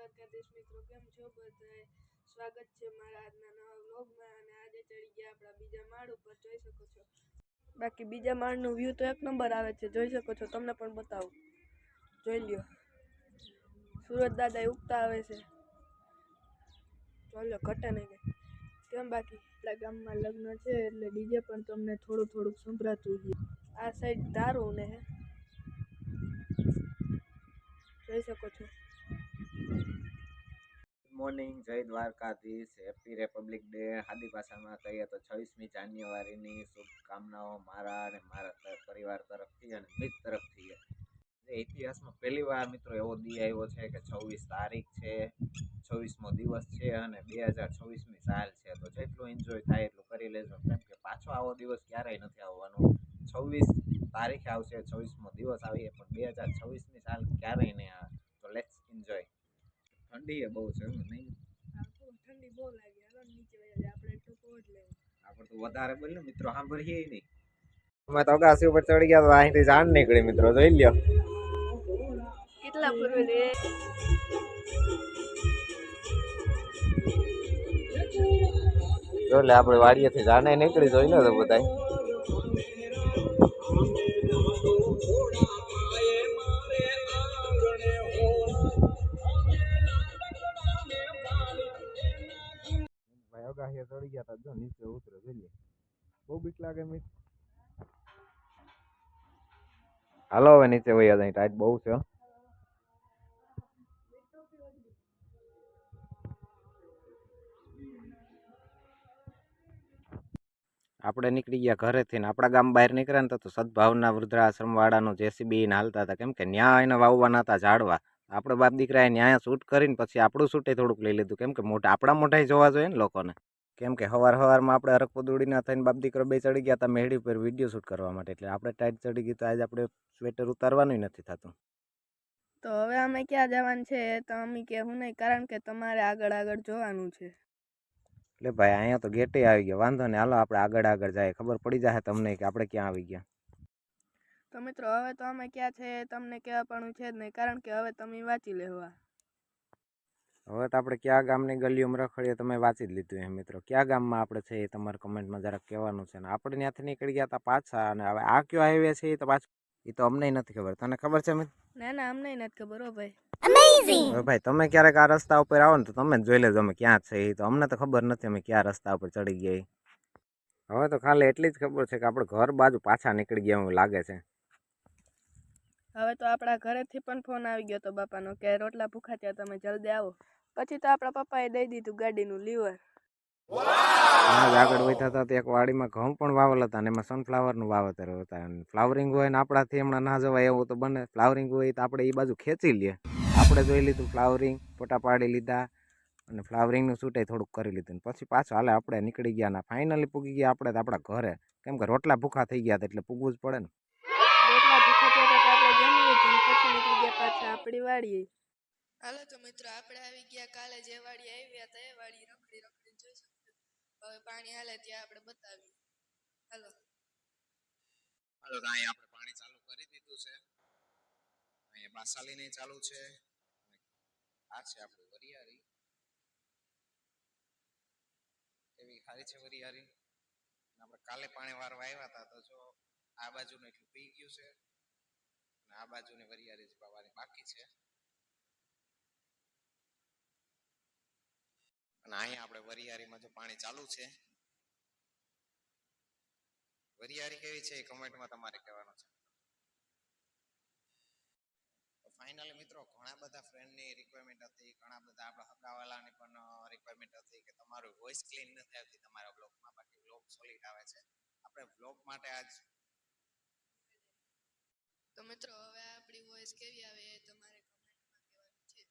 દ્વારકાધીશ મિત્રો, કેમ છો બધાય? સ્વાગત છે મારા આજના નવા વ્લોગમાં. અને આજે ચડી ગયા આપણા બીજા માળ ઉપર, જોઈ શકો છો. બાકી બીજા માળનું વ્યૂ તો એક નંબર આવે છે, જોઈ શકો છો. તમને પણ બતાવું, જોઈ લ્યો. સુરત દાદા ઉગતા આવે છે, જોઈ લો. ઘટે નહીં કઈ. કેમ બાકી આપણા ગામમાં લગ્ન છે એટલે ડીજે પણ તમને થોડુંક સંભળાતું છે. આ સાઈડ ધારું ને જોઈ શકો છો. મોર્નિંગ, જય દ્વારકાધીશ, હેપી રિપબ્લિક ડે. સાદી ભાષામાં કહીએ તો 26મી જાન્યુઆરીની શુભકામનાઓ મારા અને મારા પરિવાર તરફથી અને મિત્ર તરફથી. ઇતિહાસમાં પહેલી વાર મિત્રો એવો દી આવ્યો છે કે 26 તારીખ છે, 26મો દિવસ છે અને 2026મી સાલ છે. તો જેટલું એન્જોય થાય એટલું કરી લેજો, કેમ કે પાછો આવો દિવસ ક્યારેય નથી આવવાનો. 26 તારીખે આવશે, 26મો દિવસ આવીએ, પણ 2026મી સાલ ક્યારેય નહીં આવે. તો લેટ્સ એન્જોય. ઠંડી બહુ છે નહીં? ઠંડી બહુ લાગે. હાલો નીચે વયા આપણે ટોપો જ લેવો. આપણે તો વધારે બોલ ને મિત્રો, સાંભળીએ નહીં. અમે તો અગાસી ઉપર ચડી ગયા તો અહીંથી જાણ નીકળી મિત્રો, જોઈ લ્યો. કેટલા પૂર્વે રે જો લે આપણે વાડીએથી જાણે નીકળી, જોઈ લો તો બધાય. ભાઈ અગાસી ચડી ગયા તા, જો નીચે ઉતરે, જોઈ લે. બહુ બીક લાગે મિત. હાલો હવે નીચે વયા જાય, ટાઈટ બહુ છે. આપણે નીકળી ગયા ઘરેથી ને આપણા ગામ બહાર નીકળ્યા ને તો સદભાવના વૃદ્ધાશ્રમ વાળાનું જેસીબી ને હાલતા હતા, કેમ કે ન્યા એને વાવવાના હતા ઝાડવા. આપણે બાપ દીકરાએ ન્યાય શૂટ કરીને પછી આપણું શૂટે થોડુંક લઈ લીધું, કેમ કે આપણા મોઢાઈ જોવા જોઈએ ને લોકોને. કેમ કે સવારમાં આપણે હરકપુદુડીના થઈને બાપ દીકરો બે ચડી ગયા હતા મેહડી પર વિડીયો શૂટ કરવા માટે, એટલે આપણે ટાઈટ ચડી ગઈ તો આજે આપણે સ્વેટર ઉતારવાનું નથી થતું. તો હવે અમે ક્યાં જવાનું છે તો અમે કહેવું નહીં, કારણ કે તમારે આગળ જોવાનું છે. એટલે ભાઈ અહીંયા તો ગેટે આવી ગયા, વાંધો ને. હાલો આપણે આગળ જાય, ખબર પડી જાય તમને કે આપણે ક્યાં આવી ગયા. તો મિત્રો હવે તો અમે ક્યાં છે તમને કહેવા પણ છે જ નહીં, કારણ કે હવે તમે વાંચી લેવા. હવે તો આપણે કયા ગામની ગલીઓમાં રખડીએ તમે વાંચી જ લીધું એમ મિત્રો. કયા ગામમાં આપણે છે એ તમારે કમેન્ટમાં જરાક કહેવાનું છે. ને આપણે ત્યાંથી નીકળી ગયા હતા પાછા, અને હવે આ કયો હાઈવે છે એ તો પાછું એ તો અમને નથી ખબર. તને ખબર છે મિત્ર? ના અમને નથી ખબર હો ભાઈ. હવે ભાઈ તમે ક્યારેક આ રસ્તા ઉપર આવો ને તો તમે જ જોઈ લેજો અમે ક્યાં છે એ તો. અમને તો ખબર નથી અમે ક્યાં રસ્તા ઉપર ચડી ગયા. હવે તો ખાલી એટલી જ ખબર છે કે આપણે ઘર બાજુ પાછા નીકળી ગયા એવું લાગે છે. હવે તો આપણા ઘરેથી પણ ફોન આવી ગયો તો બાપાનો કે રોટલા ભૂખા થયા, તમે જલ્દી આવો. પછી તો આપણા પપ્પાએ દઈ દીધું ગાડીનું લીવર. આગળ વધ્યા હતા એક વાડીમાં ઘઉં પણ વાવેલ હતા, અને એમાં સનફ્લાવરનું વાવેતર હતા. ફ્લાવરિંગ હોય ને આપણાથી હમણાં ના જવાય એવું તો બને. ફ્લાવરિંગ હોય તો આપણે એ બાજુ ખેંચી લઈએ. આપણે જોઈ લીધું ફ્લાવરિંગ, ફોટા પાડી લીધા અને ફ્લાવરિંગનું શૂટે થોડુંક કરી લીધું. પછી પાછું હાલે આપણે નીકળી ગયા ને ફાઇનલી પૂગી ગયા આપણે આપણા ઘરે, કેમ કે રોટલા ભૂખા થઈ ગયા હતા એટલે પૂગવું જ પડે ને. રોટલા ભૂખા થયા હતા આપણે જમી લીધું, પછી નીકળી ગયા પાછા આપણી વાડીએ. હાલો તો મિત્રો આપણે આવી ગયા કાલે જે વાડી આવ્યા હતા એ વાડી રખડી જોઈ શકજો. હવે પાણી હાલે ત્યાં આપણે બતાવીએ. હાલો તો અહીંયા આપણે પાણી ચાલુ કરી દીધું છે. અહીંયા બાસાલીને ચાલુ છે. આ છે આપણું વરિયારી, એવી સારી છે વરિયારી. આપણે કાલે પાણી વારવા આવ્યા હતા તો જો આ બાજુનું એટલું પી ગયું છે, અને આ બાજુની વરિયારી જ પાવાની બાકી છે. અને અહીંયા આપણે વરિયારીમાં જો પાણી ચાલુ છે. વરિયારી કેવી છે એ કમેન્ટમાં તમારે કહેવાનું છે. ફાઇનલી મિત્રો ઘણા બધા ફ્રેન્ડની રિક્વાયરમેન્ટ હતી, ઘણા બધા આપણા હગાવાલાની પણ રિક્વાયરમેન્ટ હતી કે તમારું વોઇસ ક્લીન નથી આવતી તમારા બ્લોગમાં, બાકી બ્લોગ સોલિડ આવે છે. આપણે બ્લોગ માટે આજ તો મિત્રો હવે આપણી વોઇસ કેવી આવે એ તમારે કમેન્ટમાં કહેવાનું છે.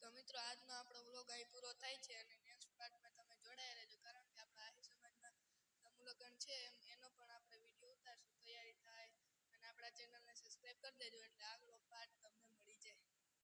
તો મિત્રો આજનો આપણો વ્લોગ અહીં પૂરો થાય છે, અને નેક્સ્ટ પાર્ટમાં તમે જોડાઈ રહેજો, કારણ કે આપણા આહિર સમાજના સમૂહલગ્ન છે એનો પણ આપણે વિડીયો ઉતારશું, તૈયારી થાય. અને આપણા ચેનલને સબસ્ક્રાઈબ કરી દેજો એટલે આગલો પાર્ટ તમને